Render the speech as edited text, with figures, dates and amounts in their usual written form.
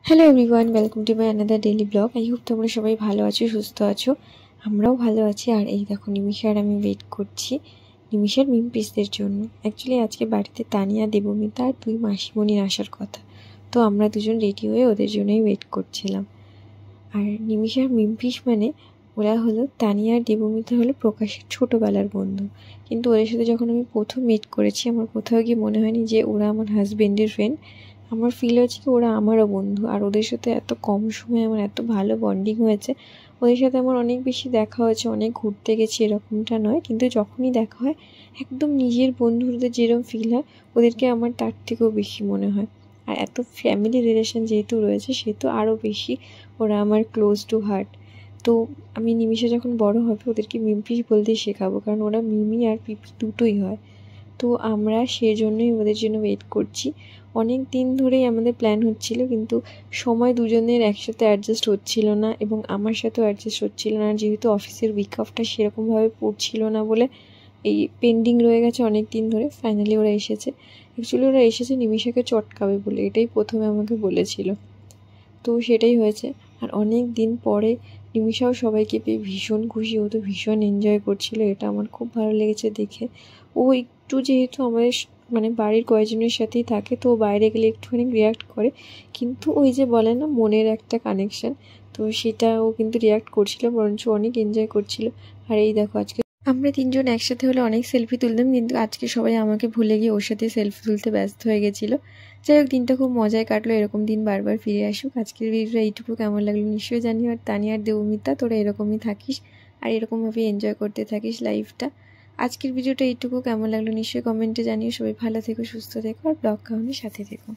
Hello everyone, welcome to my another daily blog. I hope তোমরা সবাই ভালো আছো, সুস্থ আছো। আমরাও ভালো আছি। আর এই দেখো, নিমিষা আর আমি ওয়েট করছি নিমিষার মিম পিসদের জন্য। অ্যাকচুয়ালি আজকে বাড়িতে তানিয়া, দেবমিতা আর দুই মাসিমণির আসার কথা। তো আমরা দুজন রেডি হয়ে ওদের জন্যই ওয়েট করছিলাম। আর নিমিষার মিম পিস মানে ওরা হলো তানিয়া আর দেবমিতা হলো প্রকাশের ছোটোবেলার বন্ধু। কিন্তু ওদের সাথে যখন আমি প্রথম মিট করেছি, আমার কোথাও গিয়ে মনে হয়নি যে ওরা আমার হাজব্যান্ডের ফ্রেন্ড। আমার ফিল হচ্ছে কি ওরা আমারও বন্ধু। আর ওদের সাথে এত কম সময়ে আমার এত ভালো বন্ডিং হয়েছে। ওদের সাথে আমার অনেক বেশি দেখা হয়েছে, অনেক ঘুরতে গেছি, এরকমটা নয়, কিন্তু যখনই দেখা হয় একদম নিজের বন্ধুদের যেরকম ফিল হয়, ওদেরকে আমার তার থেকেও বেশি মনে হয়। আর এত ফ্যামিলি রিলেশন যেহেতু রয়েছে, সেহেতু আরও বেশি ওরা আমার ক্লোজ টু হার্ট। তো আমি নিমিষে যখন বড় হবে ওদেরকে মিমপিস বলতেই শেখাবো, কারণ ওরা মিমি আর পিপি দুটোই হয়। তো আমরা সেজন্যই ওদের জন্য ওয়েট করছি। অনেক দিন ধরেই আমাদের প্ল্যান হচ্ছিল, কিন্তু সময় দুজনের একসাথে অ্যাডজাস্ট হচ্ছিল না, এবং আমার সাথেও অ্যাডজাস্ট হচ্ছিল না। যেহেতু অফিসের উইক অফটা সেরকমভাবে পড়ছিল না বলে এই পেন্ডিং রয়ে গেছে অনেক দিন ধরে। ফাইনালি ওরা এসেছে। অ্যাকচুয়ালি ওরা এসেছে নিমিষাকে চটকাবে বলে, এটাই প্রথমে আমাকে বলেছিল। তো সেটাই হয়েছে। আর অনেক দিন পরে নিমিষাও সবাইকে পেয়ে ভীষণ খুশি, ও তো ভীষণ এনজয় করছিল। এটা আমার খুব ভালো লেগেছে দেখে। ও একটু যেহেতু আমাদের মানে বাড়ির কয়েকজনের সাথেই থাকে, তো ও বাইরে গেলে একটুখানি রিয়াক্ট করে, কিন্তু ওই যে বলে না মনের একটা কানেকশান, তো সেটা ও কিন্তু রিয়াক্ট করছিল, বরঞ্চ অনেক এনজয় করছিল। আর এই দেখো, আজকে আমরা তিনজন একসাথে হলে অনেক সেলফি তুলতাম, কিন্তু আজকে সবাই আমাকে ভুলে গিয়ে ওর সাথে সেলফি তুলতে ব্যস্ত হয়ে গেছিলো। যাই হোক, দিনটা খুব মজায় কাটলো। এরকম দিন বারবার ফিরে আসুক। আজকের ভিডিওটা এইটুকু। কেমন লাগলো নিশ্চয়ই জানিও। আর তানিয়া আর দেবমিতা, তোরা এরকমই থাকিস আর এরকমভাবে এনজয় করতে থাকিস লাইফটা। আজকের ভিডিওটা এইটুকু। কেমন লাগলো নিশ্চয়ই কমেন্টে জানিও। সবাই ভালো থেকো, সুস্থ থেকো, আর ব্লগ কাহিনীর সাথে থেকো।